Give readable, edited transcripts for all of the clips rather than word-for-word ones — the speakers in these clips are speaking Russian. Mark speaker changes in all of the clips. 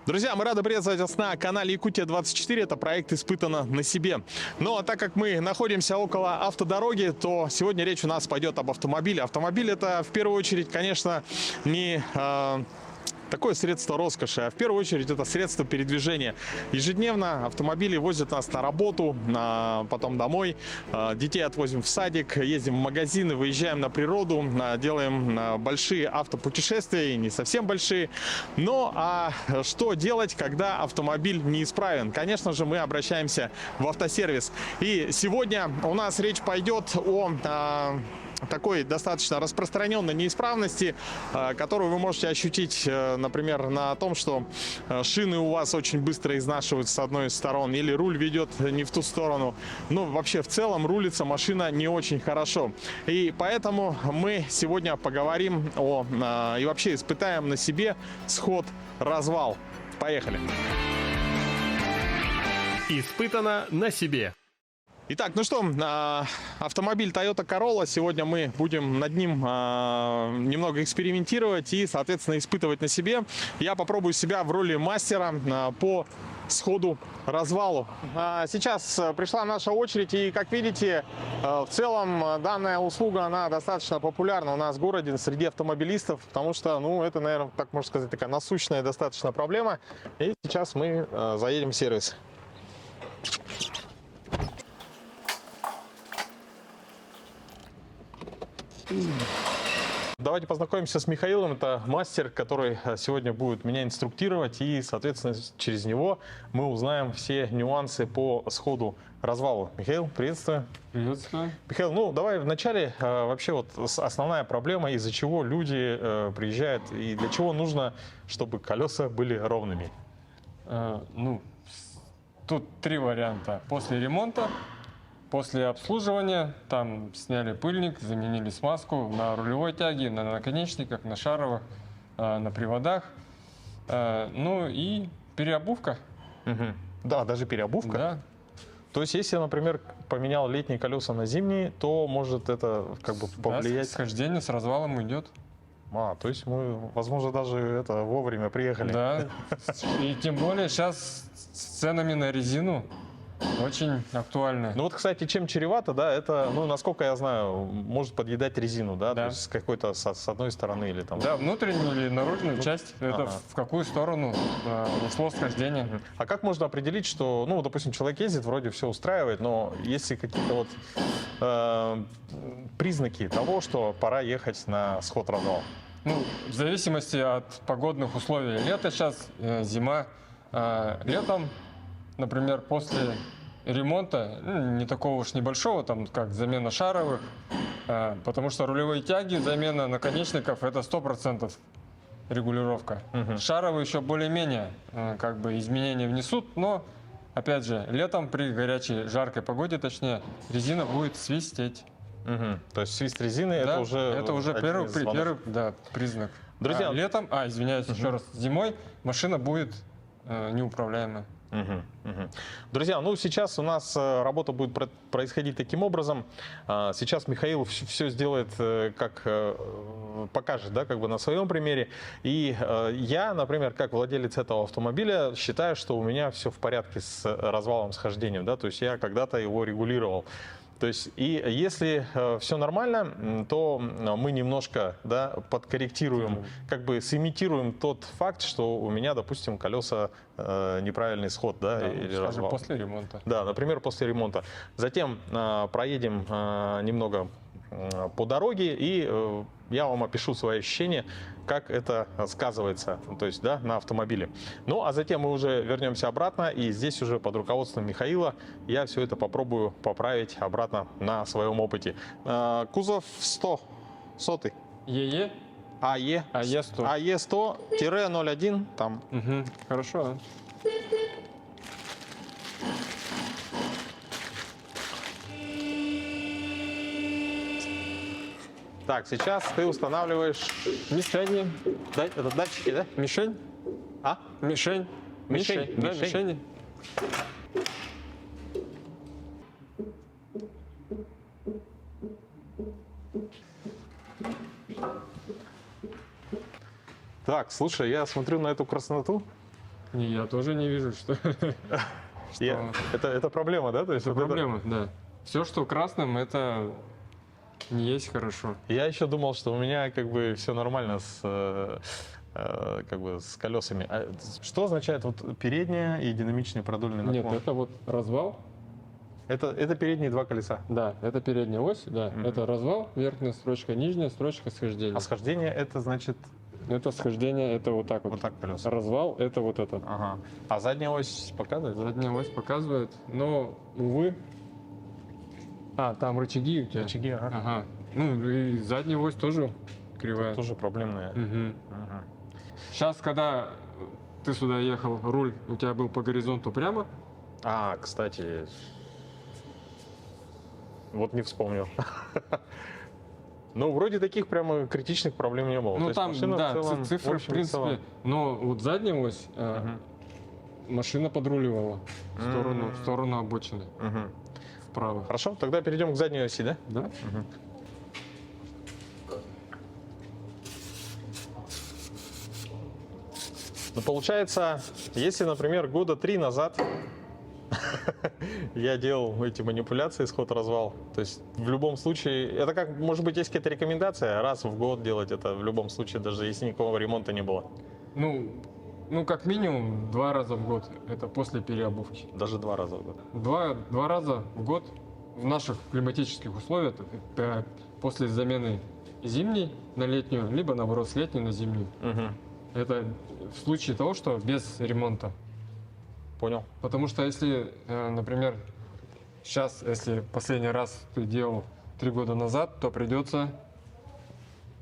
Speaker 1: Друзья, мы рады приветствовать вас на канале Якутия-24. Это проект «Испытано на себе». Но так как мы находимся около автодороги, то сегодня речь у нас пойдет об автомобиле. Автомобиль — это в первую очередь, конечно, не такое средство роскоши, а в первую очередь это средство передвижения. Ежедневно автомобили возят нас на работу, потом домой, детей отвозим в садик, ездим в магазины, выезжаем на природу, делаем большие автопутешествия, и не совсем большие. Но что делать, когда автомобиль неисправен? Конечно же, мы обращаемся в автосервис. И сегодня у нас речь пойдет о такой достаточно распространенной неисправности, которую вы можете ощутить, например, на том, что шины у вас очень быстро изнашиваются с одной из сторон, или руль ведет не в ту сторону. Ну, вообще, в целом, рулится машина не очень хорошо. И поэтому мы сегодня поговорим и вообще испытаем на себе сход-развал. Поехали!
Speaker 2: Испытано на себе.
Speaker 1: Итак, ну что, автомобиль Toyota Corolla. Сегодня мы будем над ним немного экспериментировать и, соответственно, испытывать на себе. Я попробую себя в роли мастера по сходу-развалу. Сейчас пришла наша очередь, и, как видите, в целом данная услуга, она достаточно популярна у нас в городе среди автомобилистов, потому что, ну, это, наверное, так можно сказать, такая насущная достаточно проблема. И сейчас мы заедем в сервис. Давайте познакомимся с Михаилом. Это мастер, который сегодня будет меня инструктировать, и, соответственно, через него мы узнаем все нюансы по сходу-развалу. Михаил, приветствую.
Speaker 3: Приветствую.
Speaker 1: Михаил, ну давай вначале вообще вот основная проблема, из-за чего люди приезжают и для чего нужно, чтобы колеса были ровными.
Speaker 3: Тут три варианта. После ремонта, после обслуживания, там сняли пыльник, заменили смазку на рулевой тяге, на наконечниках, на шаровых, на приводах. Ну и переобувка.
Speaker 1: Угу. Да, даже переобувка.
Speaker 3: Да.
Speaker 1: То есть, если, например, поменял летние колеса на зимние, то может это как бы повлиять?
Speaker 3: Да, схождение с развалом идет.
Speaker 1: То есть мы, возможно, даже вовремя приехали.
Speaker 3: Да. И тем более сейчас с ценами на резину очень актуально.
Speaker 1: Ну вот, кстати, чем чревато, да, это, ну, насколько я знаю, может подъедать резину, да,
Speaker 3: Да.
Speaker 1: то есть какой-то с одной стороны или там.
Speaker 3: Да, внутреннюю или наружную часть, это в какую сторону ушло схождение.
Speaker 1: А как можно определить, что, ну, допустим, человек ездит, вроде все устраивает, но есть ли какие-то вот признаки того, что пора ехать на сход-развал?
Speaker 3: Ну, в зависимости от погодных условий. Лето сейчас, зима. Летом, например, после ремонта, не такого уж небольшого, там, как замена шаровых, потому что рулевые тяги, замена наконечников — это 100% регулировка. Шаровые еще более-менее как бы изменения внесут, но, опять же, летом при горячей, жаркой погоде, точнее, резина будет свистеть.
Speaker 1: То есть свист резины,
Speaker 3: Да,
Speaker 1: это уже один
Speaker 3: первый,
Speaker 1: из звонков.
Speaker 3: да, признак.
Speaker 1: Друзья,
Speaker 3: Летом, извиняюсь, еще раз, зимой машина будет неуправляемая.
Speaker 1: Друзья, ну сейчас у нас работа будет происходить таким образом. Сейчас Михаил все сделает, как покажет, да, как бы на своем примере. И я, например, как владелец этого автомобиля, считаю, что у меня все в порядке с развалом, схождением, да, то есть я когда-то его регулировал. То есть, и если все нормально, то мы немножко, да, подкорректируем, как бы сымитируем тот факт, что у меня, допустим, колеса неправильный сход, да, или развал.
Speaker 3: После ремонта.
Speaker 1: Да, например, после ремонта. Затем проедем немного по дороге, и я вам опишу свои ощущения, как это сказывается, то есть, да, на автомобиле. Ну, а затем мы уже вернемся обратно, и здесь уже под руководством Михаила я все это попробую поправить обратно на своем опыте. Кузов 100-й.
Speaker 3: ЕЕ?
Speaker 1: АЕ.
Speaker 3: АЕ-100.
Speaker 1: АЕ-100-01, там.
Speaker 3: Хорошо.
Speaker 1: Так, сейчас ты устанавливаешь...
Speaker 3: Мишени.
Speaker 1: Это датчики, да?
Speaker 3: Мишень? Мишень.
Speaker 1: Мишень.
Speaker 3: Да, мишени.
Speaker 1: Так, слушай, я смотрю на эту красноту.
Speaker 3: Я тоже не вижу, что...
Speaker 1: Это проблема, да? То есть
Speaker 3: Это
Speaker 1: вот
Speaker 3: проблема, да. Все, что красным, это не есть хорошо.
Speaker 1: Я еще думал, что у меня как бы все нормально как бы с колесами. А что означает вот передняя и динамичный продольный
Speaker 3: Нет,
Speaker 1: наклон?
Speaker 3: это вот развал.
Speaker 1: Это передние два колеса.
Speaker 3: Да, это передняя ось, да. Это развал, верхняя строчка, нижняя строчка, схождение.
Speaker 1: А схождение это значит
Speaker 3: Это схождение, это вот так вот.
Speaker 1: вот так колеса.
Speaker 3: Развал, это вот это.
Speaker 1: Ага. А задняя ось показывает?
Speaker 3: Задняя ось показывает, но, увы... А, там рычаги у тебя?
Speaker 1: Рычаги, ага.
Speaker 3: Ага. Ну, и задняя ось тоже кривая.
Speaker 1: Тоже проблемная.
Speaker 3: Мгм.
Speaker 1: Ага.
Speaker 3: Сейчас, когда ты сюда ехал, руль у тебя был по горизонту прямо.
Speaker 1: А, кстати, вот не вспомнил. Ну, вроде таких прямо критичных проблем не было. То
Speaker 3: Ну,
Speaker 1: есть
Speaker 3: там,
Speaker 1: машина
Speaker 3: да,
Speaker 1: в целом,
Speaker 3: цифры, в
Speaker 1: общем и
Speaker 3: принципе.
Speaker 1: целом.
Speaker 3: Но вот задняя ось машина подруливала в сторону обочины,
Speaker 1: Мгм.
Speaker 3: вправо.
Speaker 1: Хорошо, тогда перейдем к задней оси, да?
Speaker 3: Да?
Speaker 1: Ну, получается, если, например, года 3 назад я делал эти манипуляции, сход-развал, то есть в любом случае, это как, может быть, есть какая-то рекомендация, раз в год делать это в любом случае, даже если никакого ремонта не было,
Speaker 3: Ну, как минимум 2 раза в год. Это после переобувки.
Speaker 1: даже 2 раза в год.
Speaker 3: Два раза в год в наших климатических условиях после замены зимней на летнюю, либо наоборот с летней на зимнюю.
Speaker 1: Мгм.
Speaker 3: Это в случае того, что без ремонта.
Speaker 1: Понял.
Speaker 3: Потому что если, например, сейчас, если последний раз ты делал 3 года назад, то придется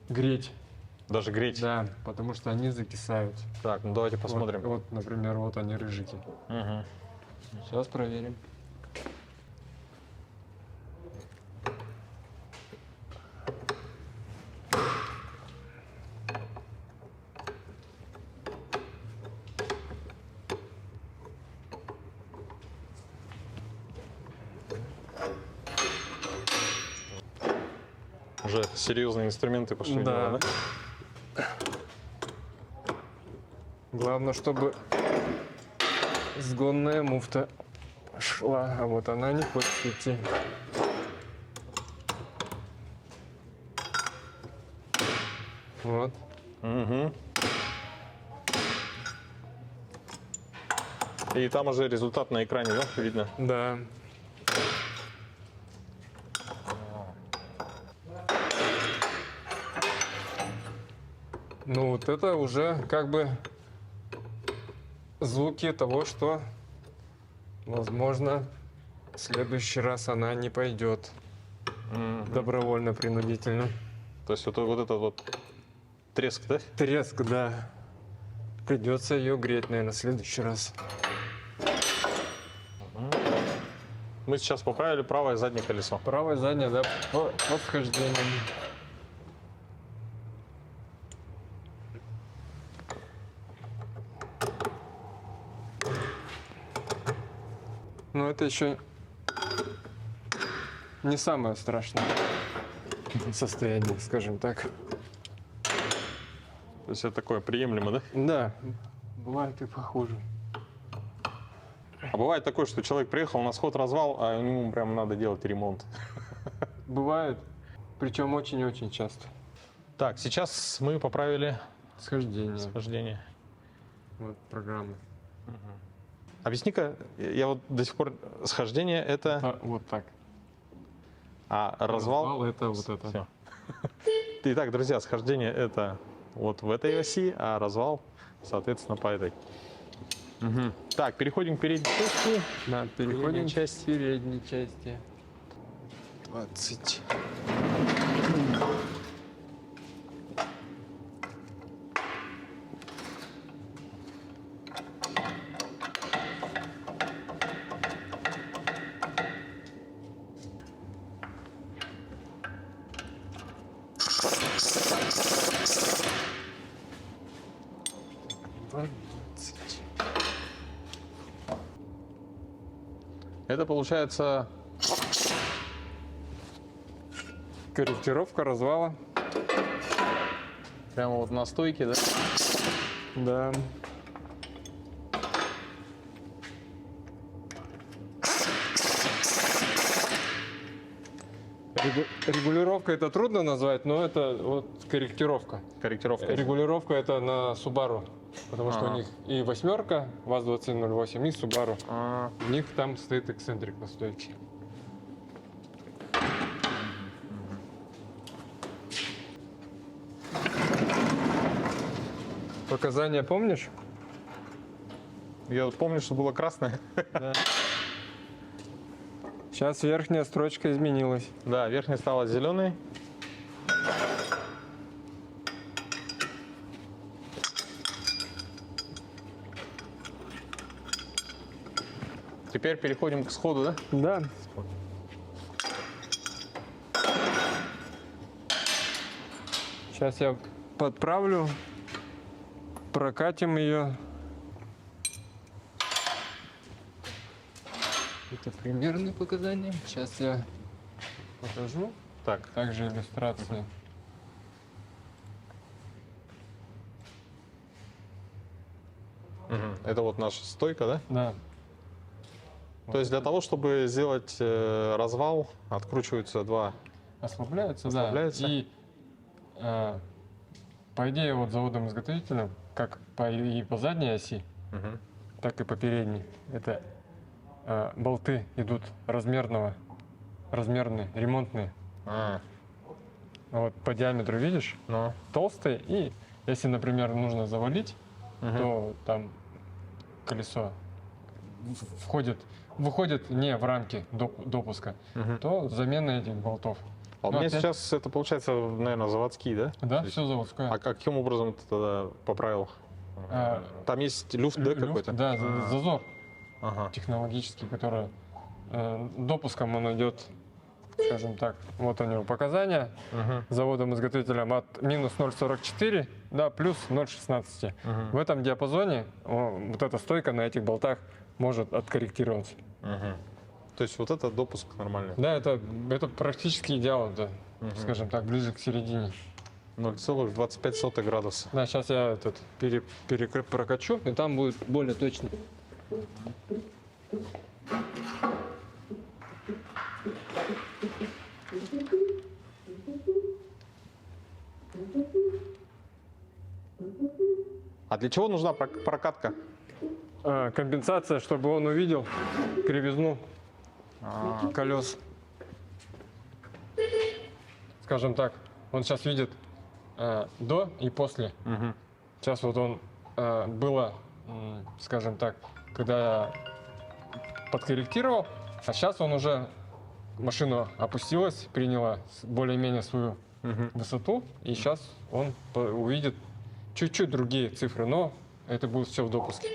Speaker 3: греть.
Speaker 1: Даже греть.
Speaker 3: Да, потому что они закисают.
Speaker 1: Так, ну давайте посмотрим.
Speaker 3: Вот, например, вот они рыжики.
Speaker 1: Мгм.
Speaker 3: Сейчас проверим.
Speaker 1: Уже серьезные инструменты пошли. в
Speaker 3: Да.
Speaker 1: дело,
Speaker 3: Главное, чтобы сгонная муфта шла, а вот она не хочет идти. Вот.
Speaker 1: Мгм. И там уже результат на экране, да, видно?
Speaker 3: Да. Ну вот это уже как бы звуки того, что, возможно, в следующий раз она не пойдет добровольно, принудительно.
Speaker 1: То есть вот этот вот треск, да?
Speaker 3: Треск, да. Придется ее греть, наверное, в следующий раз.
Speaker 1: Мы сейчас поправили правое заднее колесо.
Speaker 3: Правое заднее, да, по схождению. Но это еще не самое страшное состояние, скажем так.
Speaker 1: То есть это такое приемлемо, да?
Speaker 3: Да, бывает и похуже.
Speaker 1: А бывает такое, что человек приехал на сход-развал, а ему прям надо делать ремонт.
Speaker 3: Бывает, причем очень-очень часто.
Speaker 1: Так, сейчас мы поправили
Speaker 3: Схождение.
Speaker 1: схождение.
Speaker 3: Вот программы.
Speaker 1: Объясни-ка, я вот до сих пор схождение это,
Speaker 3: А, вот так.
Speaker 1: а развал.
Speaker 3: Это вот это.
Speaker 1: Всё. Итак, друзья, схождение это вот в этой оси, а развал, соответственно, по этой. Мгм. Так, переходим к передней части.
Speaker 3: Да, переходим
Speaker 1: Передняя
Speaker 3: к
Speaker 1: часть.
Speaker 3: передней части. 20.
Speaker 1: Это получается
Speaker 3: Корректировка развала.
Speaker 1: прямо вот на стойке, да?
Speaker 3: Да. Регулировка это трудно назвать, но это вот корректировка.
Speaker 1: Корректировка.
Speaker 3: Регулировка это на Subaru. Потому что
Speaker 1: Ага.
Speaker 3: у них и восьмерка, ВАЗ-2108, и Subaru.
Speaker 1: А,
Speaker 3: У них там стоит эксцентрик на стойке. Показания помнишь?
Speaker 1: я вот помню, что было красное.
Speaker 3: Сейчас верхняя строчка изменилась.
Speaker 1: Да, верхняя стала зеленой. Теперь переходим к сходу, да?
Speaker 3: Да. Сейчас я подправлю, прокатим ее. Это примерные показания. Сейчас я покажу.
Speaker 1: Так,
Speaker 3: Также иллюстрации.
Speaker 1: это вот наша стойка, да?
Speaker 3: Да.
Speaker 1: То есть для того, чтобы сделать развал, откручиваются два.
Speaker 3: Да.
Speaker 1: Ослабляются.
Speaker 3: И по идее вот заводом-изготовителем, как и по задней оси, так и по передней, это болты идут размерные, ремонтные.
Speaker 1: А,
Speaker 3: Вот по диаметру видишь,
Speaker 1: ну,
Speaker 3: толстые, и если, например, нужно завалить, то там колесо выходит не в рамки допуска, то замена этих болтов.
Speaker 1: а у
Speaker 3: Ну,
Speaker 1: меня
Speaker 3: опять-
Speaker 1: сейчас это получается, наверное, заводские, да?
Speaker 3: Да,
Speaker 1: То есть-
Speaker 3: все заводское.
Speaker 1: А каким образом ты тогда поправил?
Speaker 3: А,
Speaker 1: Там есть люфт, да,
Speaker 3: люфт,
Speaker 1: какой-то?
Speaker 3: Да, зазор
Speaker 1: Ага.
Speaker 3: технологический, который допуском он идет, скажем так, вот у него показания заводом-изготовителем от минус 0,44 до плюс 0,16. В этом диапазоне вот эта стойка на этих болтах может откорректироваться.
Speaker 1: То есть вот это допуск нормальный.
Speaker 3: Да, это практически идеал, да, скажем так, ближе к середине.
Speaker 1: 0,25 градуса.
Speaker 3: Да, сейчас я этот прокачу, и там будет более точно.
Speaker 1: А для чего нужна прокатка?
Speaker 3: Компенсация, чтобы он увидел кривизну колес. Скажем так, он сейчас видит до и после. Сейчас вот он было, скажем так, когда я подкорректировал, а сейчас он уже машина опустилась, приняла более-менее свою высоту, и сейчас он увидит чуть-чуть другие цифры, но это будет все в допуске.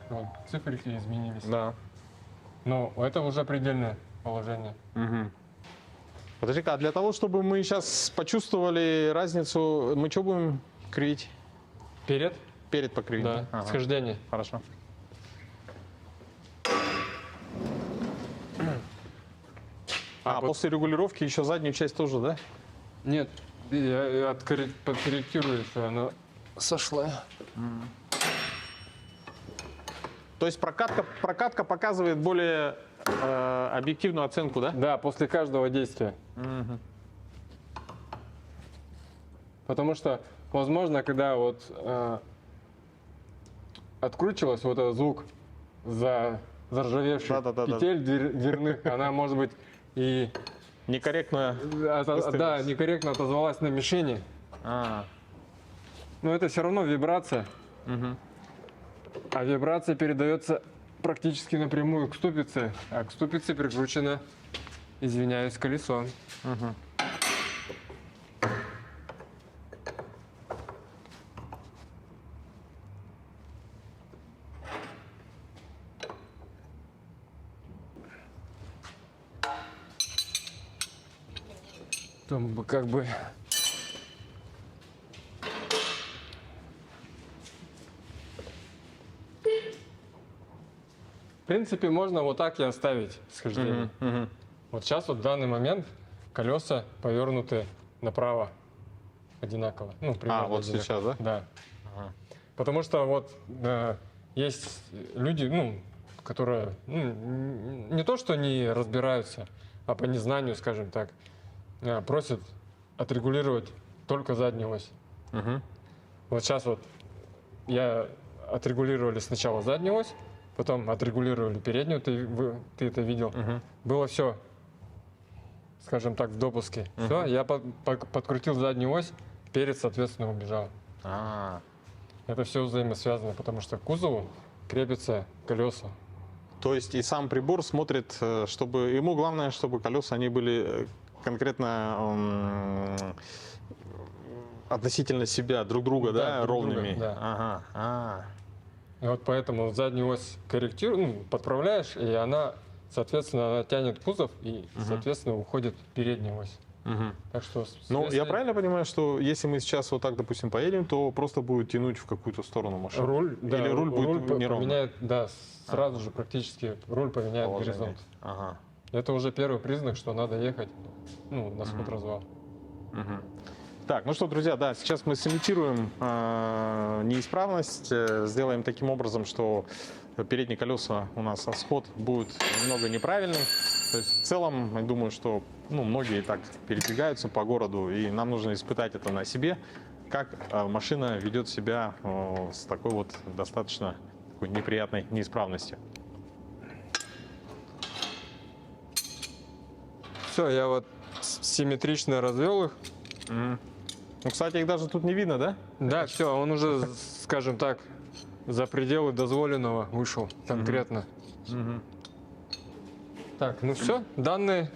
Speaker 3: Вот, циферки изменились.
Speaker 1: Да.
Speaker 3: Но это уже предельное положение.
Speaker 1: Подожди-ка, а для того, чтобы мы сейчас почувствовали разницу, мы что будем кривить?
Speaker 3: Перед?
Speaker 1: Перед покривить?
Speaker 3: Да,
Speaker 1: Ага.
Speaker 3: схождение.
Speaker 1: Хорошо. А после регулировки еще заднюю часть тоже, да?
Speaker 3: Нет, я подкорректирую, что она сошла.
Speaker 1: То есть прокатка показывает более объективную оценку, да?
Speaker 3: Да, после каждого действия. Потому что, возможно, когда вот откручивалась вот этот звук заржавевших
Speaker 1: Да-да-да-да.
Speaker 3: петель дверных, она, может быть, и
Speaker 1: Некорректно.
Speaker 3: да, некорректно отозвалась на мишени.
Speaker 1: А,
Speaker 3: Но это все равно вибрация. А вибрация передается практически напрямую к ступице, а к ступице прикручено, извиняюсь, колесо. Там бы как бы в принципе, можно вот так и оставить схождение. Вот сейчас, вот в данный момент, колеса повернуты направо одинаково. Ну, примерно
Speaker 1: вот
Speaker 3: одинаково.
Speaker 1: сейчас, да?
Speaker 3: Да. Потому что вот есть люди, ну, которые не то что не разбираются, а по незнанию, скажем так, просят отрегулировать только заднюю ось.
Speaker 1: Мгм.
Speaker 3: Вот сейчас вот я отрегулировали сначала заднюю ось, потом отрегулировали переднюю, ты это видел.
Speaker 1: Мгм.
Speaker 3: Было все, скажем так, в допуске. Все, я подкрутил заднюю ось, перед, соответственно, убежал.
Speaker 1: А,
Speaker 3: Это все взаимосвязано, потому что к кузову крепятся колеса.
Speaker 1: то есть и сам прибор смотрит, чтобы ему главное, чтобы колеса они были конкретно относительно себя, друг друга, да,
Speaker 3: друг друга,
Speaker 1: ровными.
Speaker 3: да.
Speaker 1: Ага. А.
Speaker 3: И вот поэтому заднюю ось подправляешь, и она, соответственно, она тянет кузов, и, соответственно, уходит передняя ось.
Speaker 1: Мгм.
Speaker 3: Так что,
Speaker 1: Ну,
Speaker 3: если
Speaker 1: я правильно понимаю, что если мы сейчас вот так, допустим, поедем, то просто будет тянуть в какую-то сторону машину?
Speaker 3: руль, да,
Speaker 1: Или руль будет неровно?
Speaker 3: поменяет, да, сразу же практически руль поменяет
Speaker 1: Положение.
Speaker 3: горизонт.
Speaker 1: Ага.
Speaker 3: Это уже первый признак, что надо ехать, на сход-развал.
Speaker 1: Мгм. Так, ну что, друзья, да, сейчас мы сымитируем неисправность, сделаем таким образом, что передние колеса у нас сход будет немного неправильным. То есть в целом, я думаю, что многие так передвигаются по городу, и нам нужно испытать это на себе, как машина ведет себя с такой вот достаточно такой неприятной неисправностью.
Speaker 3: Все, я вот симметрично развел их.
Speaker 1: Мгм. Ну, кстати, их даже тут не видно, да?
Speaker 3: Да, все, он уже, скажем так, за пределы дозволенного вышел конкретно. Так, ну все, данные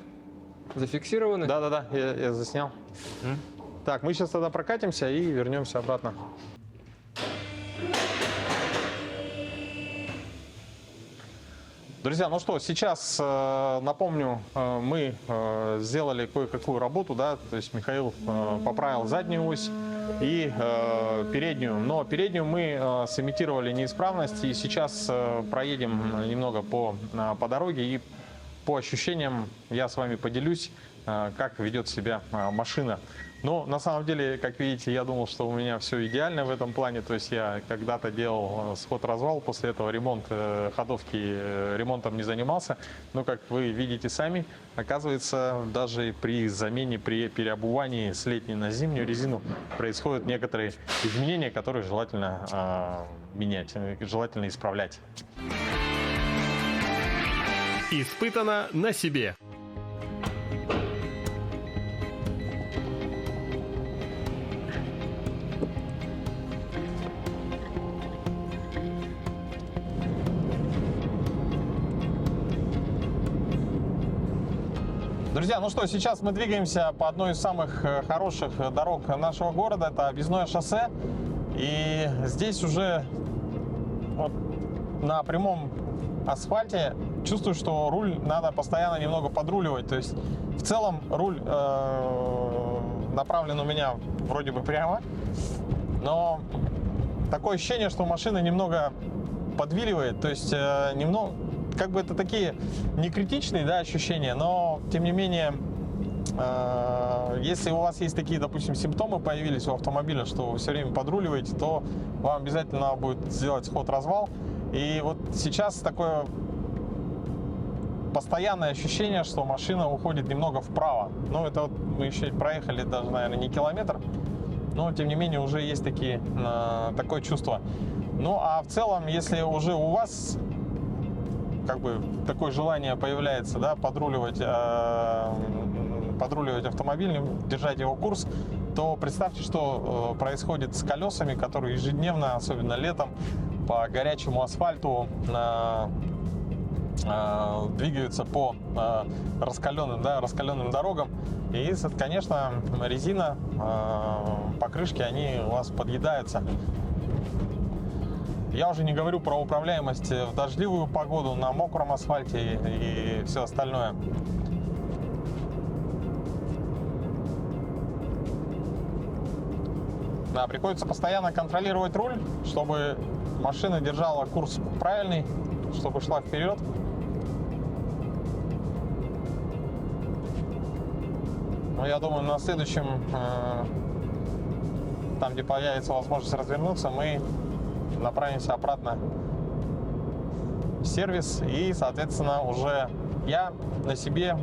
Speaker 3: зафиксированы.
Speaker 1: Да-да-да, я заснял. Так, мы сейчас тогда прокатимся и вернемся обратно. Друзья, ну что, сейчас напомню, мы сделали кое-какую работу, да, то есть Михаил поправил заднюю ось и переднюю, но переднюю мы сымитировали неисправность, и сейчас проедем немного по дороге, и по ощущениям я с вами поделюсь, как ведет себя машина. Но на самом деле, как видите, я думал, что у меня все идеально в этом плане. То есть я когда-то делал сход-развал, после этого ремонт ходовки ремонтом не занимался. Но, как вы видите сами, оказывается, даже при замене, при переобувании с летней на зимнюю резину происходят некоторые изменения, которые желательно менять, желательно исправлять.
Speaker 2: Испытано на себе.
Speaker 1: Друзья, ну что, сейчас мы двигаемся по одной из самых хороших дорог нашего города. Это объездное шоссе. И здесь уже вот на прямом асфальте чувствую, что руль надо постоянно немного подруливать. То есть в целом руль направлен у меня вроде бы прямо, но такое ощущение, что машина немного подвиливает. То есть немного, как бы это такие не критичные, да, ощущения, но тем не менее, если у вас есть такие, допустим, симптомы появились у автомобиля, что вы все время подруливаете, то вам обязательно надо будет сделать сход-развал. И вот сейчас такое постоянное ощущение, что машина уходит немного вправо. Ну, это вот мы еще проехали даже, наверное, не километр, но тем не менее уже есть такое чувство. Ну, а в целом, если уже у вас как бы такое желание появляется, да, подруливать автомобиль, держать его курс, то представьте, что происходит с колесами, которые ежедневно, особенно летом, по горячему асфальту двигаются по раскаленным дорогам. И, конечно, резина, покрышки, они у вас подъедаются. Я уже не говорю про управляемость в дождливую погоду, на мокром асфальте и все остальное. Да, приходится постоянно контролировать руль, чтобы машина держала курс правильный, чтобы шла вперед. Но я думаю, на следующем, там где появится возможность развернуться, мы направимся обратно сервис, и, соответственно, уже я на себе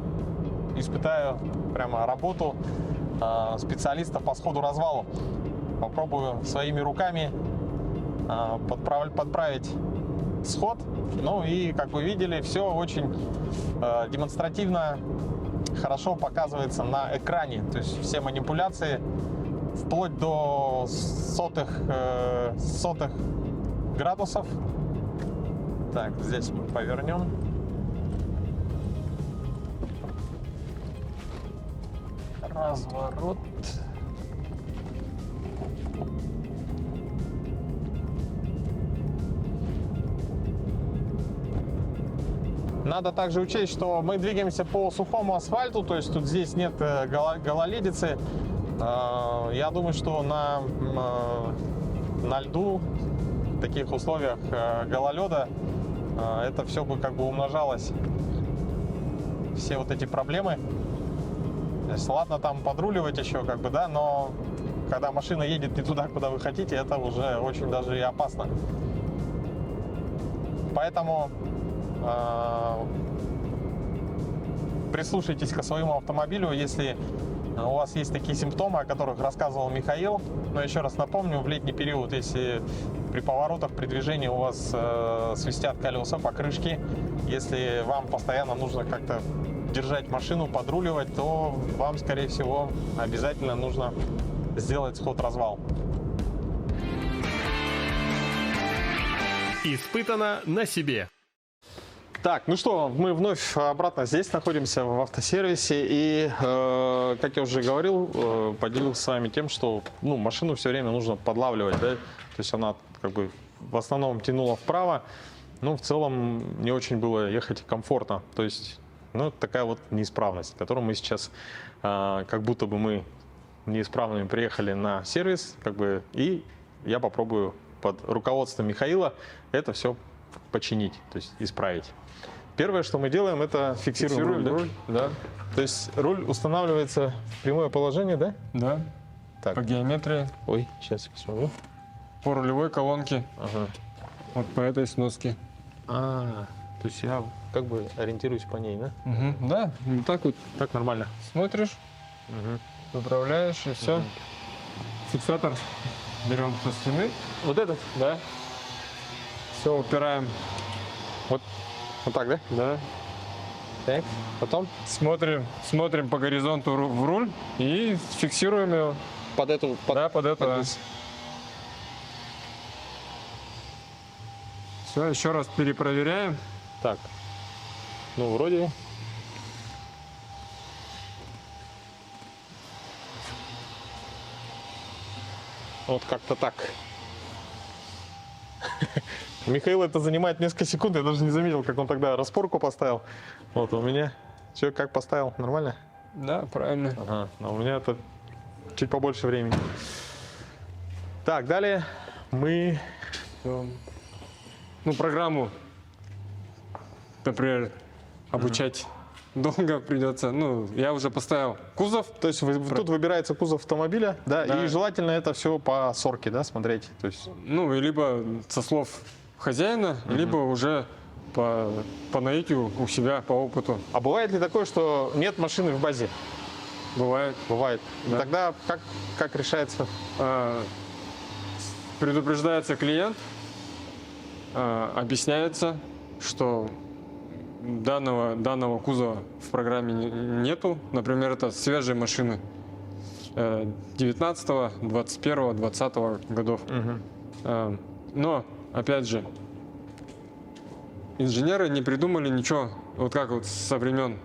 Speaker 1: испытаю прямо работу специалиста по сходу-развалу. Попробую своими руками подправить сход. Ну и, как вы видели, все очень демонстративно хорошо показывается на экране. То есть все манипуляции вплоть до сотых градусов. Так, здесь мы повернем. Разворот. Надо также учесть, что мы двигаемся по сухому асфальту, то есть тут здесь нет гололедицы. Я думаю, что на льду, в таких условиях гололеда, это все бы как бы умножалось. Все вот эти проблемы. То есть, ладно, там подруливать еще, как бы, да, но когда машина едет не туда, куда вы хотите, это уже очень даже и опасно. Поэтому прислушайтесь к своему автомобилю, если у вас есть такие симптомы, о которых рассказывал Михаил. Но еще раз напомню, в летний период, если при поворотах, при движении у вас свистят колеса, покрышки, если вам постоянно нужно как-то держать машину, подруливать, то вам, скорее всего, обязательно нужно сделать сход-развал.
Speaker 2: Испытано на себе.
Speaker 1: Так, ну что, мы вновь обратно здесь находимся в автосервисе, и, как я уже говорил, поделился с вами тем, что машину все время нужно подлавливать, да? То есть она как бы в основном тянула вправо, но в целом не очень было ехать комфортно. То есть, такая вот неисправность, которую мы сейчас, как будто бы мы неисправными приехали на сервис, как бы, и я попробую под руководством Михаила это все починить, то есть исправить. Первое, что мы делаем, это фиксируем руль.
Speaker 3: Да.
Speaker 1: То есть руль устанавливается в прямое положение, да?
Speaker 3: Да.
Speaker 1: Так.
Speaker 3: По геометрии,
Speaker 1: Ой, сейчас я посмотрю.
Speaker 3: по рулевой колонке,
Speaker 1: Ага.
Speaker 3: вот по этой сноске.
Speaker 1: То есть я как бы ориентируюсь по ней, да?
Speaker 3: Угу. Да, вот так вот
Speaker 1: Так нормально.
Speaker 3: смотришь, выправляешь и все. Фиксатор берем со стены,
Speaker 1: Вот этот?
Speaker 3: да. Все упираем,
Speaker 1: Вот так, да?
Speaker 3: да.
Speaker 1: Так. Потом
Speaker 3: Смотрим по горизонту в руль и фиксируем его.
Speaker 1: под эту,
Speaker 3: Да, под это.
Speaker 1: низ.
Speaker 3: Все, еще раз перепроверяем.
Speaker 1: Так. Вроде. Вот как-то так. Михаил это занимает несколько секунд, я даже не заметил, как он тогда распорку поставил. Вот у меня. Все, как поставил? Нормально?
Speaker 3: Да, правильно.
Speaker 1: Ага, а у меня это чуть побольше времени. Так, далее мы...
Speaker 3: Всё. Программу, например, обучать долго придется. Я уже поставил кузов.
Speaker 1: То есть тут выбирается кузов автомобиля, да,
Speaker 3: Да.
Speaker 1: и желательно это все по сорке, да, смотреть. То есть...
Speaker 3: И либо со слов хозяина, либо уже по наитию у себя, по опыту.
Speaker 1: А бывает ли такое, что нет машины в базе?
Speaker 3: Бывает.
Speaker 1: Бывает. И
Speaker 3: Да.
Speaker 1: тогда как решается?
Speaker 3: Предупреждается клиент, объясняется, что данного кузова в программе нету. Например, это свежие машины 19, 21, 20 годов. Но, опять же, инженеры не придумали ничего, вот как вот со времен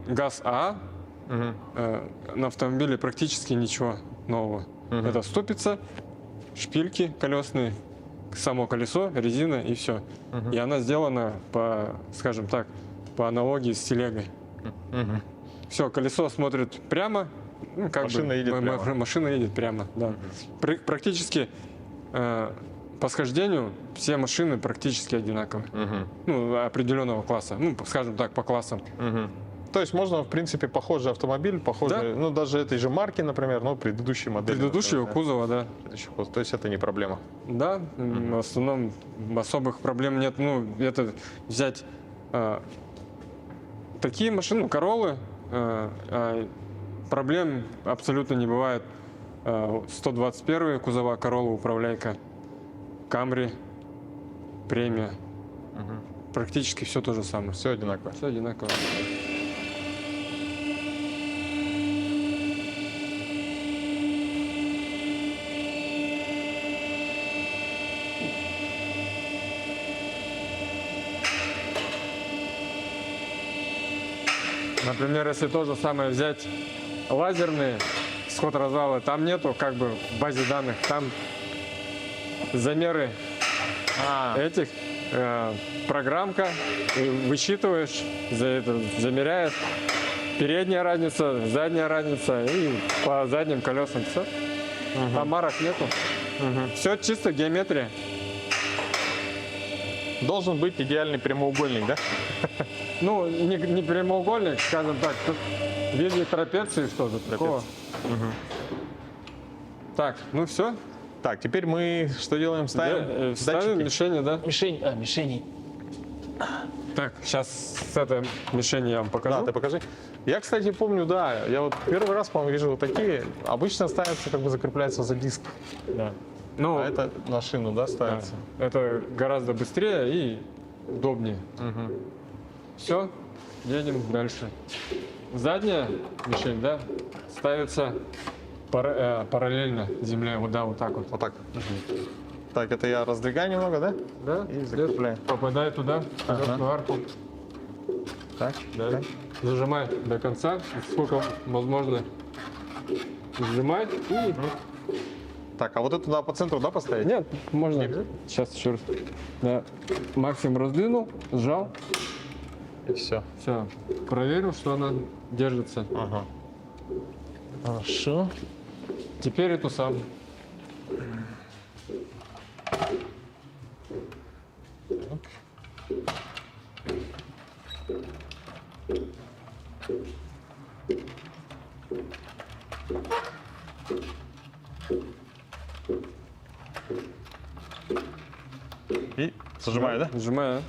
Speaker 3: ГАЗ-АА, на автомобиле практически ничего нового. Это ступица, шпильки колесные, само колесо, резина и все. И она сделана скажем так, по аналогии с телегой. Все, колесо смотрит прямо,
Speaker 1: Машина едет прямо.
Speaker 3: машина едет прямо, да. Практически по схождению все машины практически одинаковые. Определенного класса, скажем так, по классам.
Speaker 1: То есть можно, в принципе, похожий автомобиль, похожий,
Speaker 3: Да.
Speaker 1: ну, даже этой же марки, например, но предыдущей модели.
Speaker 3: Предыдущего
Speaker 1: например,
Speaker 3: кузова, да.
Speaker 1: да. Предыдущий кузов. То есть это не проблема.
Speaker 3: Да, в основном особых проблем нет. Ну, это взять такие машины, Короллы, проблем абсолютно не бывает. 121 кузова Королла, управляйка, Камри, премия. Практически все то же самое.
Speaker 1: Все одинаково.
Speaker 3: Все одинаково. Например, если то же самое взять лазерные сход развала, там нету как бы в базе данных, там замеры этих, программка, и высчитываешь, замеряешь, передняя разница, задняя разница и по задним колесам все. Там марок нету. Все чисто геометрия.
Speaker 1: Должен быть идеальный прямоугольник, да?
Speaker 3: Ну, не прямоугольник, скажем так, тут в виде трапеции что-то такого. Так, ну все.
Speaker 1: Так, теперь мы что делаем? Ставим
Speaker 3: Ставим
Speaker 1: датчики.
Speaker 3: мишени, да?
Speaker 1: Мишени.
Speaker 3: Так, сейчас с этой мишени я вам покажу.
Speaker 1: Да, ты покажи. Я, кстати, помню, да, я вот первый раз, по-моему, вижу вот такие. Обычно ставятся, как бы закрепляются за диск.
Speaker 3: Да. Ну,
Speaker 1: А это на шину, да,
Speaker 3: да,
Speaker 1: ставится?
Speaker 3: это гораздо быстрее и удобнее. Все, едем дальше. Задняя мишень, да, ставится параллельно земле, вот, да, вот так вот.
Speaker 1: Вот так. Так, это я раздвигаю немного, да?
Speaker 3: Да,
Speaker 1: И закрепляю.
Speaker 3: попадает туда, идет на арку.
Speaker 1: Так,
Speaker 3: Да.
Speaker 1: так.
Speaker 3: Зажимай до конца, сколько возможно. Сжимай и...
Speaker 1: Так, а вот это туда по центру, да, поставить?
Speaker 3: Нет, можно. Сейчас еще раз. Да. Максимум раздвинул, сжал.
Speaker 1: И все.
Speaker 3: Все. Проверил, что она держится.
Speaker 1: Ага. Хорошо.
Speaker 3: Теперь эту сам.
Speaker 1: И зажимаю, да?
Speaker 3: Сжимаю.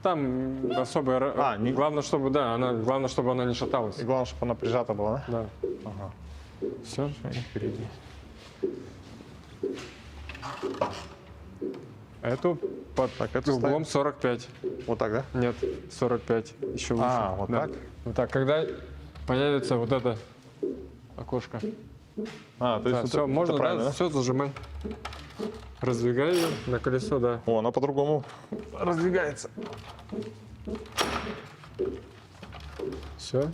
Speaker 3: Там особо... Главное, чтобы, да, главное, чтобы она не шаталась.
Speaker 1: И главное, чтобы она прижата была, да?
Speaker 3: Да.
Speaker 1: Ага.
Speaker 3: Все.
Speaker 1: И впереди.
Speaker 3: Эту под
Speaker 1: Так, эту
Speaker 3: углом 45.
Speaker 1: Вот так, да?
Speaker 3: Нет, 45. Еще выше.
Speaker 1: Вот
Speaker 3: Да.
Speaker 1: так?
Speaker 3: Вот так. Когда появится вот это окошко.
Speaker 1: То есть вот
Speaker 3: все,
Speaker 1: это
Speaker 3: можно,
Speaker 1: правильно,
Speaker 3: да? Все, зажимай. Раздвигай ее на колесо, да.
Speaker 1: О, она по-другому раздвигается.
Speaker 3: Все.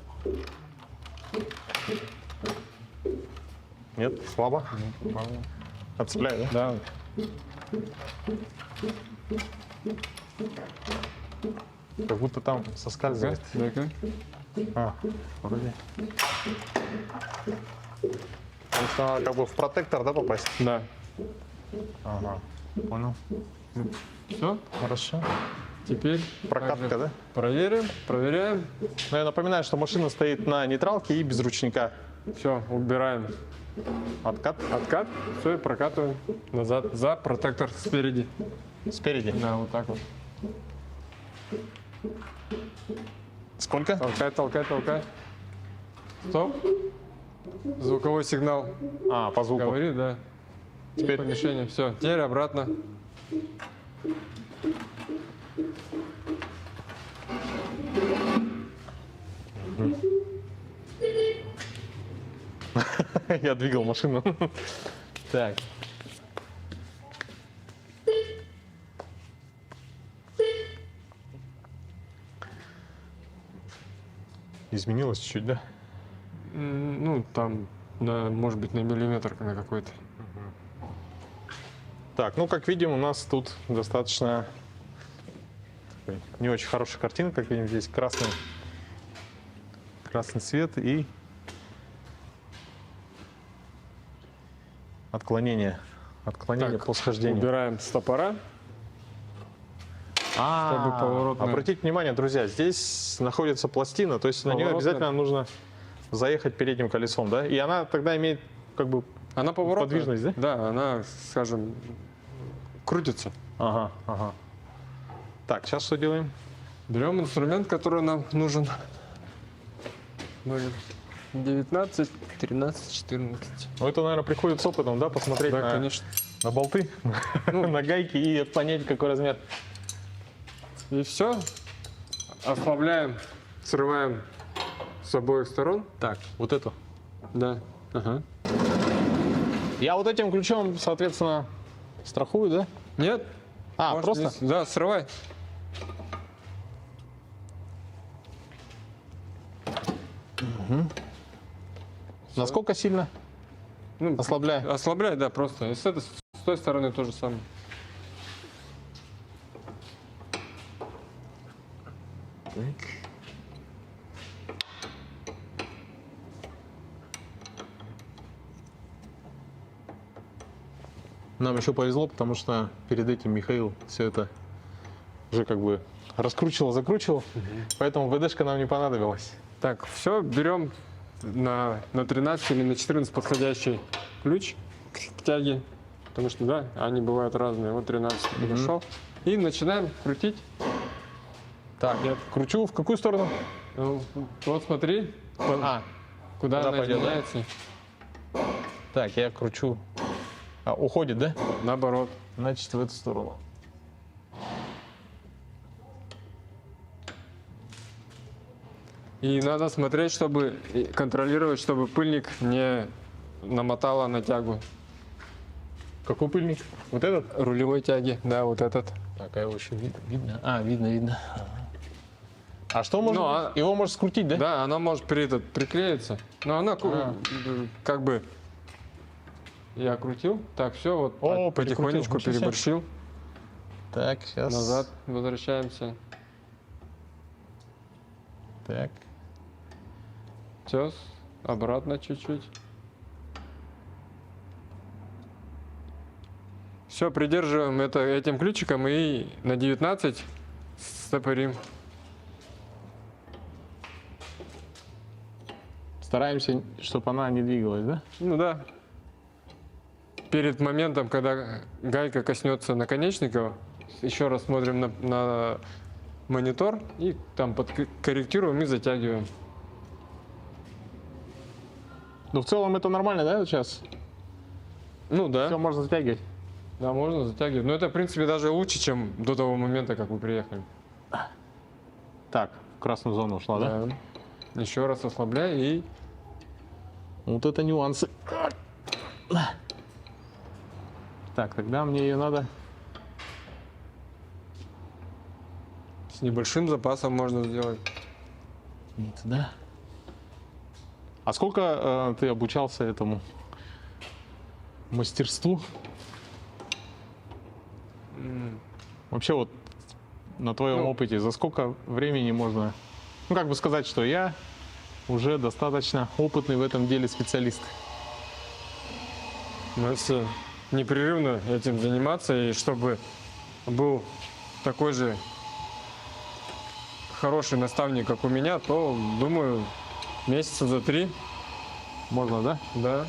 Speaker 1: Нет, слабо. Отцепляю, да?
Speaker 3: Да.
Speaker 1: Как будто там соскальзывает.
Speaker 3: Ну-ка.
Speaker 1: Вроде. То есть надо как бы в протектор, да, попасть?
Speaker 3: Да.
Speaker 1: Ага. Понял.
Speaker 3: Все.
Speaker 1: Хорошо.
Speaker 3: Теперь
Speaker 1: Прокатка,
Speaker 3: также
Speaker 1: да?
Speaker 3: проверяем.
Speaker 1: Но я напоминаю, что машина стоит на нейтралке и без ручника.
Speaker 3: Все, убираем
Speaker 1: Откат
Speaker 3: откат. Все, и прокатываем назад за протектор спереди.
Speaker 1: спереди.
Speaker 3: Да, вот так вот.
Speaker 1: Сколько?
Speaker 3: Толкай. Стоп. Звуковой сигнал.
Speaker 1: По звуку.
Speaker 3: Говори, да.
Speaker 1: Теперь
Speaker 3: По мишени. Все. Теперь обратно.
Speaker 1: я двигал машину. Так. Изменилось чуть-чуть, да?
Speaker 3: Ну, там, может быть, на миллиметр на какой-то.
Speaker 1: Так, ну, как видим, у нас тут достаточно такой не очень хорошая картина. Как видим, здесь красный цвет и отклонение
Speaker 3: Так,
Speaker 1: по схождению.
Speaker 3: убираем стопора. чтобы поворотная.
Speaker 1: Обратите внимание, друзья, здесь находится пластина, то есть на нее
Speaker 3: Поворотная.
Speaker 1: обязательно нужно заехать передним колесом, да? И она тогда имеет как бы...
Speaker 3: Она поворотная.
Speaker 1: Подвижность, да?
Speaker 3: Да, она, скажем, крутится.
Speaker 1: Ага, ага. Так, сейчас что делаем?
Speaker 3: Берем инструмент, который нам нужен. 19, 13, 14.
Speaker 1: Ну, это, наверное, приходит с опытом, да, посмотреть
Speaker 3: Да,
Speaker 1: на,
Speaker 3: конечно.
Speaker 1: на болты, на гайки и понять, какой размер.
Speaker 3: И все. Ослабляем, срываем с обоих сторон.
Speaker 1: Так, вот эту.
Speaker 3: Да. Ага.
Speaker 1: Я вот этим ключом, соответственно, страхую, да?
Speaker 3: Нет.
Speaker 1: А,
Speaker 3: может,
Speaker 1: просто?
Speaker 3: не- Да, срывай.
Speaker 1: Насколько сильно?
Speaker 3: Ну,
Speaker 1: Ослабляй.
Speaker 3: Ослабляй, да, просто. И с той стороны то же самое.
Speaker 1: Нам еще повезло, потому что перед этим Михаил все это уже как бы раскручивал, закручивал, поэтому ВДшка нам не понадобилась.
Speaker 3: Так, все, берем на 13 или на 14 подходящий ключ к тяге, потому что, да, они бывают разные. Вот 13 подошел. И начинаем крутить.
Speaker 1: Так, я кручу в какую сторону?
Speaker 3: Ну, вот смотри,
Speaker 1: А,
Speaker 3: куда
Speaker 1: куда
Speaker 3: она
Speaker 1: пойдет, да?
Speaker 3: изменяется.
Speaker 1: так, я кручу. А, уходит, да?
Speaker 3: Наоборот.
Speaker 1: Значит, в эту сторону.
Speaker 3: И надо смотреть, чтобы и контролировать, чтобы пыльник не намотало на тягу.
Speaker 1: Какой пыльник? Вот этот?
Speaker 3: Рулевой тяги, да, вот этот.
Speaker 1: Так, а его еще видно? А, видно. А что можно?
Speaker 3: Ну, а-
Speaker 1: Его можно скрутить, да?
Speaker 3: Да, она может приклеиться. Но она как бы... Я крутил. Так, все, вот
Speaker 1: О,
Speaker 3: потихонечку
Speaker 1: перекрутил, ничего себе.
Speaker 3: переборщил.
Speaker 1: Так, сейчас.
Speaker 3: Назад возвращаемся.
Speaker 1: Так.
Speaker 3: Все, обратно чуть-чуть. Все, придерживаем это этим ключиком и на 19 стопорим.
Speaker 1: Стараемся, чтобы она не двигалась, да?
Speaker 3: Ну да. Перед моментом, когда гайка коснется наконечника, еще раз смотрим на монитор и там корректируем и затягиваем.
Speaker 1: Ну, в целом это нормально, да, сейчас?
Speaker 3: Ну да.
Speaker 1: Все можно затягивать.
Speaker 3: Да, можно затягивать. Но это, в принципе, даже лучше, чем до того момента, как вы приехали.
Speaker 1: Так, в красную зону ушла, да?
Speaker 3: Да. Еще раз ослабляй и...
Speaker 1: Вот это нюансы. Так, тогда мне ее надо...
Speaker 3: С небольшим запасом можно сделать.
Speaker 1: Вот, да. А сколько ты обучался этому мастерству? Вообще вот на твоем
Speaker 3: Ну,
Speaker 1: опыте за сколько времени можно, ну как бы сказать, что я уже достаточно опытный в этом деле специалист?
Speaker 3: Ну, если непрерывно этим заниматься, и чтобы был такой же хороший наставник, как у меня, то, думаю, месяца за 3,
Speaker 1: Можно, да?
Speaker 3: да.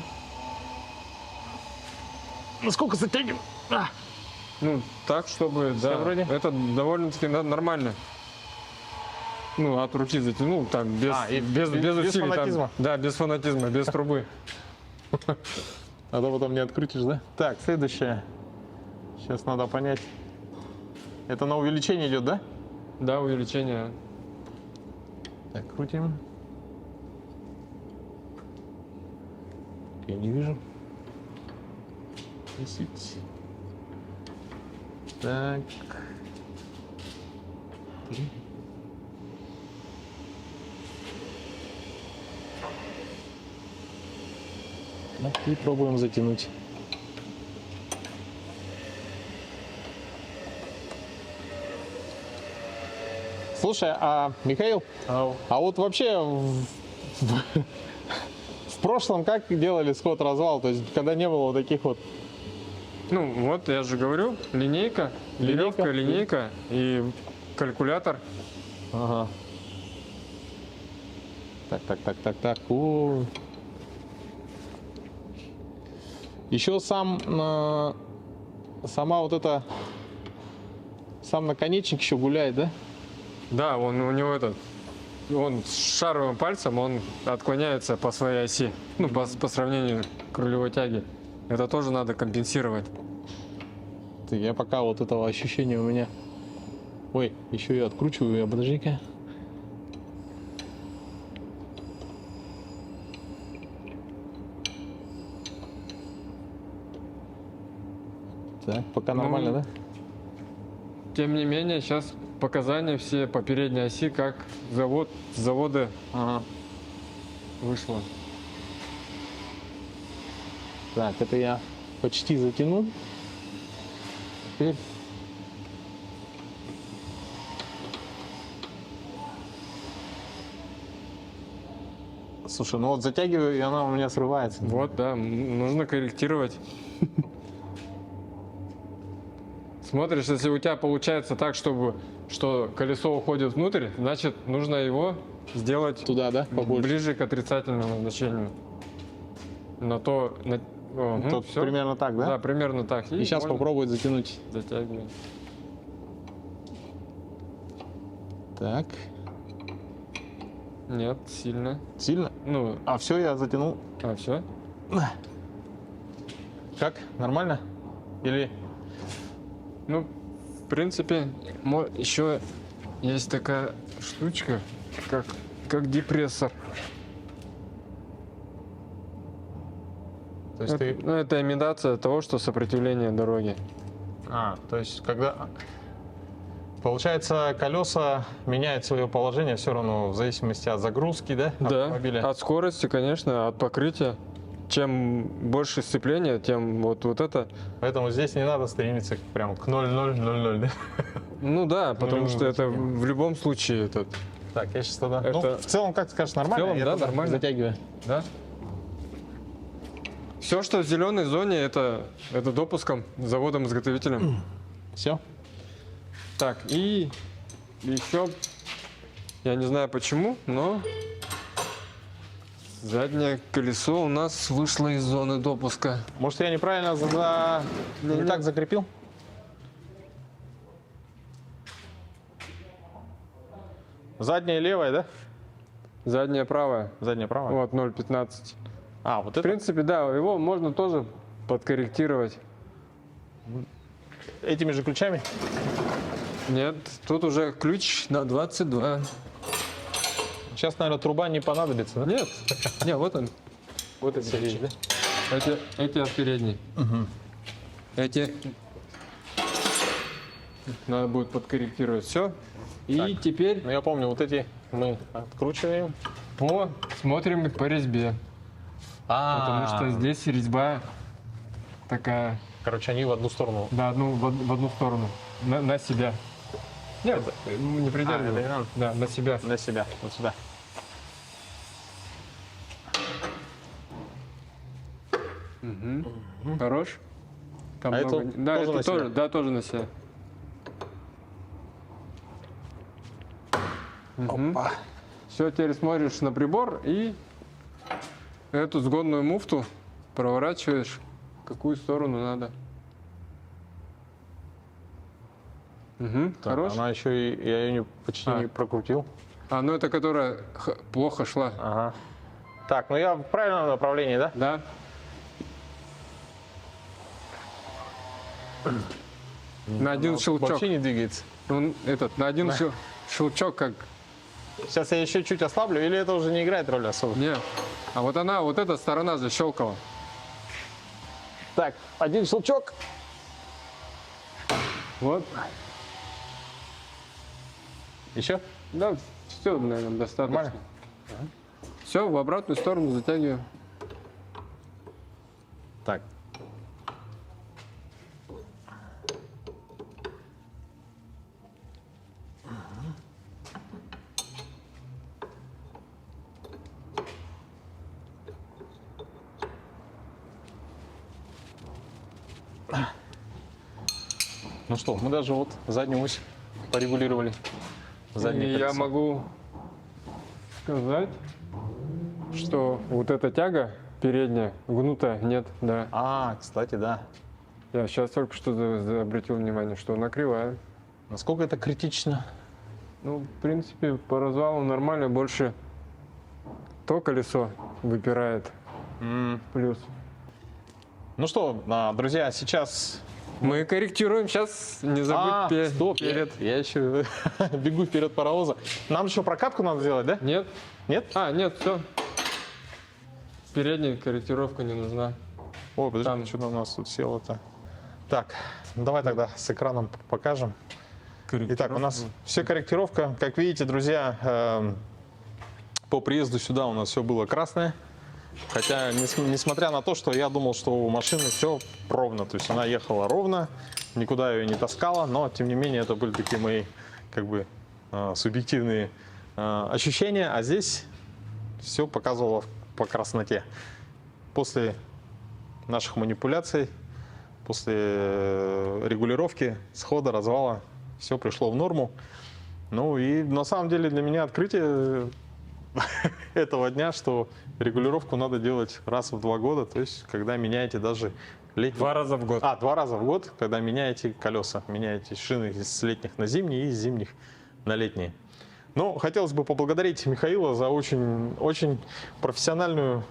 Speaker 1: Насколько затягиваем?
Speaker 3: Ну, так, чтобы, да,
Speaker 1: вроде?
Speaker 3: это довольно-таки нормально. Ну, от руки затянул, так, без,
Speaker 1: и
Speaker 3: без
Speaker 1: без
Speaker 3: усилий. Там,
Speaker 1: фанатизма?
Speaker 3: да, без фанатизма, без трубы.
Speaker 1: А то потом не открутишь, да? Так, следующее. Сейчас надо понять. Это на увеличение идет, да?
Speaker 3: Да, увеличение.
Speaker 1: Так, крутим. Я не вижу. 10. Так. 3. Так, и пробуем затянуть. Слушай, а Михаил, а вот вообще в прошлом как делали сход-развал? То есть, когда не было вот таких вот
Speaker 3: Ну, вот я же говорю, линейка, веревка, линейка и калькулятор.
Speaker 1: Ага. Так. О. Еще сама вот эта, сам наконечник еще гуляет, да?
Speaker 3: Да, у него он с шаровым пальцем, он отклоняется по своей оси, ну, по сравнению к рулевой тяге. Это тоже надо компенсировать.
Speaker 1: Я пока вот этого ощущения у меня... Ой, еще я откручиваю ее, подожди-ка. Так, пока нормально, да?
Speaker 3: Тем не менее, сейчас показания все по передней оси, как с завода
Speaker 1: Ага.
Speaker 3: вышло.
Speaker 1: Так, это я почти затянул. Теперь... Слушай, ну вот затягиваю, и она у меня срывается.
Speaker 3: Вот, да, нужно корректировать. Смотришь, если у тебя получается так, что колесо уходит внутрь, значит, нужно его сделать
Speaker 1: Туда, да? Побольше.
Speaker 3: ближе к отрицательному значению.
Speaker 1: Тут
Speaker 3: всё.
Speaker 1: примерно так, да?
Speaker 3: Да, примерно так.
Speaker 1: И сейчас
Speaker 3: можно
Speaker 1: попробовать затянуть.
Speaker 3: затягивать.
Speaker 1: Так.
Speaker 3: Нет, сильно.
Speaker 1: Сильно?
Speaker 3: Ну,
Speaker 1: А все, я затянул.
Speaker 3: все.
Speaker 1: Как? Нормально? Или...
Speaker 3: Ну, в принципе, еще есть такая штучка, как депрессор.
Speaker 1: То есть ты...
Speaker 3: Ну, это имитация того, что сопротивление дороги.
Speaker 1: то есть когда... Получается, колеса меняют свое положение все равно в зависимости от загрузки, да, автомобиля?
Speaker 3: От скорости, конечно, от покрытия. Чем больше сцепления, тем вот это.
Speaker 1: Поэтому здесь не надо стремиться прям к 0,000, да?
Speaker 3: Ну да, потому что это в любом случае этот.
Speaker 1: Так, я сейчас тогда...
Speaker 3: Это-
Speaker 1: Ну, в целом, как ты скажешь, нормально?
Speaker 3: В целом,
Speaker 1: Я
Speaker 3: да,
Speaker 1: тогда
Speaker 3: нормально.
Speaker 1: Затягиваю.
Speaker 3: Да? Все, что в зеленой зоне, это допуском заводом-изготовителем.
Speaker 1: Все?
Speaker 3: Так, и еще, я не знаю почему, но заднее колесо у нас вышло из зоны допуска.
Speaker 1: Может, я неправильно не так закрепил? Задняя левая, да?
Speaker 3: Заднее правое.
Speaker 1: Задняя правая?
Speaker 3: Вот 0,15.
Speaker 1: Вот
Speaker 3: В
Speaker 1: это?
Speaker 3: принципе, да, его можно тоже подкорректировать.
Speaker 1: Этими же ключами?
Speaker 3: Нет, тут уже ключ на 22.
Speaker 1: Сейчас, наверное, труба не понадобится, да?
Speaker 3: Нет, не, вот он. Вот эти
Speaker 1: Ключи,
Speaker 3: ключи.
Speaker 1: да?
Speaker 3: Эти от передней. Эти надо будет подкорректировать. Все. И
Speaker 1: Так.
Speaker 3: теперь
Speaker 1: Ну, я помню, вот эти мы откручиваем.
Speaker 3: смотрим по резьбе. Потому что здесь резьба такая,
Speaker 1: Короче, они в одну сторону.
Speaker 3: да, ну в одну сторону, на себя. Нет, не
Speaker 1: это не
Speaker 3: придерживай.
Speaker 1: надо?
Speaker 3: Да, на себя.
Speaker 1: На себя, вот сюда.
Speaker 3: Хорош. Там
Speaker 1: А
Speaker 3: много-
Speaker 1: это
Speaker 3: да,
Speaker 1: тоже
Speaker 3: это
Speaker 1: на себя?
Speaker 3: тоже, да, тоже на себя.
Speaker 1: Опа.
Speaker 3: Все, теперь смотришь на прибор и эту сгонную муфту проворачиваешь, в какую сторону надо.
Speaker 1: Так,
Speaker 3: Хорош.
Speaker 1: она еще и... Я ее почти
Speaker 3: А.
Speaker 1: не прокрутил.
Speaker 3: Ну это которая плохо шла.
Speaker 1: Ага. Так, ну я в правильном направлении, да?
Speaker 3: Да. На один щелчок.
Speaker 1: Вообще не двигается.
Speaker 3: Ну, на один щелчок как.
Speaker 1: Сейчас я еще чуть ослаблю, или это уже не играет роли особо?
Speaker 3: Не. А вот эта сторона защелкала.
Speaker 1: Так, один щелчок.
Speaker 3: Вот.
Speaker 1: Еще?
Speaker 3: Да, все, наверное, достаточно.
Speaker 1: Нормально?
Speaker 3: Все, в обратную сторону затягиваю.
Speaker 1: Так. Ну что, мы даже вот заднюю ось порегулировали. Заднее
Speaker 3: И я
Speaker 1: колесо.
Speaker 3: могу сказать, что вот эта тяга передняя гнутая, нет, да.
Speaker 1: А, кстати, да.
Speaker 3: Я сейчас только что обратил внимание, что она кривая.
Speaker 1: Насколько это критично?
Speaker 3: Ну, в принципе, по развалу нормально, больше то колесо выпирает. Плюс.
Speaker 1: Ну что, друзья, сейчас...
Speaker 3: Мы корректируем, сейчас не забудь
Speaker 1: стоп,
Speaker 3: перед.
Speaker 1: я еще бегу вперед паровоза. Нам еще прокатку надо сделать, да?
Speaker 3: Нет?
Speaker 1: Нет?
Speaker 3: Нет, все. Передняя корректировка не нужна.
Speaker 1: Ой, подожди,
Speaker 3: Там.
Speaker 1: что у нас тут село-то? Так, давай тогда с экраном покажем. Итак, у нас все корректировка. Как видите, друзья, по приезду сюда у нас все было красное. Хотя, несмотря на то, что я думал, что у машины все ровно. То есть она ехала ровно, никуда ее не таскала. Но, тем не менее, это были такие мои, как бы, субъективные ощущения. А здесь все показывало по красноте. После наших манипуляций, после регулировки, схода, развала, все пришло в норму. Ну и на самом деле для меня открытие этого дня, что регулировку надо делать раз в 2 года, то есть когда меняете даже летние...
Speaker 3: 2 раза в год.
Speaker 1: 2 раза в год, когда меняете колеса, меняете шины с летних на зимние и с зимних на летние. Ну, хотелось бы поблагодарить Михаила за очень профессиональную,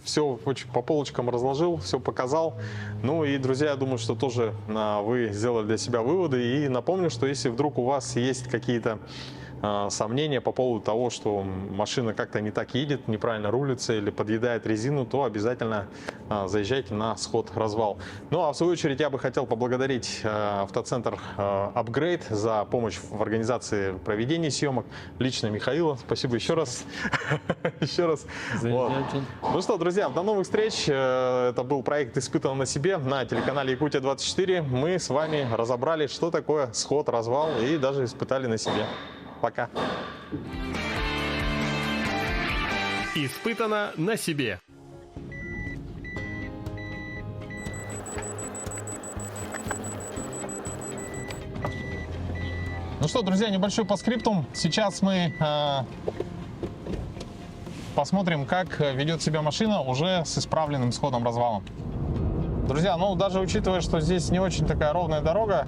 Speaker 1: все очень по полочкам разложил, все показал. Ну и, друзья, я думаю, что тоже вы сделали для себя выводы. И напомню, что если вдруг у вас есть какие-то сомнения по поводу того, что машина как-то не так едет, неправильно рулится или подъедает резину, то обязательно заезжайте на сход-развал. Ну а в свою очередь я бы хотел поблагодарить автоцентр Upgrade за помощь в организации проведения съемок. Лично Михаила. Спасибо еще раз. Еще раз.
Speaker 3: Заезжайте.
Speaker 1: Ну что, друзья, до новых встреч. Это был проект «Испытано на себе» на телеканале Якутия-24. Мы с вами разобрали, что такое сход-развал, и даже испытали на себе. Пока.
Speaker 2: Испытано на себе.
Speaker 1: Ну что, друзья, небольшой постскриптум. Сейчас мы посмотрим, как ведет себя машина уже с исправленным сходом-развалом. Друзья, ну даже учитывая, что здесь не очень такая ровная дорога,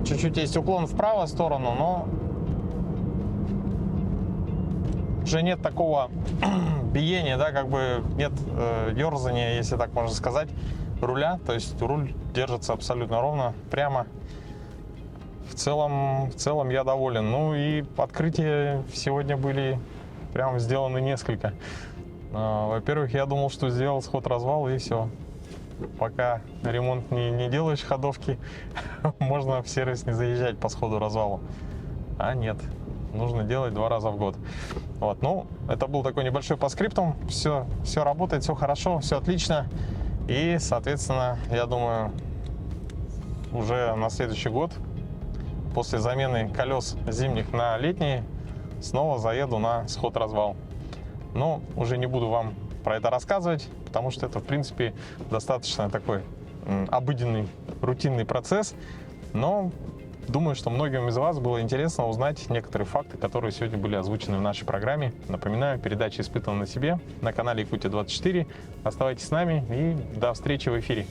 Speaker 1: чуть-чуть есть уклон в правую сторону, но уже нет такого биения, да, как бы нет ерзания, если так можно сказать, руля. То есть руль держится абсолютно ровно, прямо. В целом я доволен. Ну и открытия сегодня были прям сделаны несколько. Во-первых, я думал, что сделал сход-развал и все. Пока ремонт не делаешь ходовки, можно в сервис не заезжать по сходу-развалу. А нет, нужно делать 2 раза в год. Вот, ну, это был такой небольшой постскриптум. Все работает, все хорошо, все отлично. И, соответственно, я думаю, уже на следующий год, после замены колес зимних на летние, снова заеду на сход-развал. Но уже не буду вам про это рассказывать, потому что это, в принципе, достаточно такой обыденный, рутинный процесс. Но думаю, что многим из вас было интересно узнать некоторые факты, которые сегодня были озвучены в нашей программе. Напоминаю, передача «Испытано на себе» на канале Якутия-24. Оставайтесь с нами и до встречи в эфире.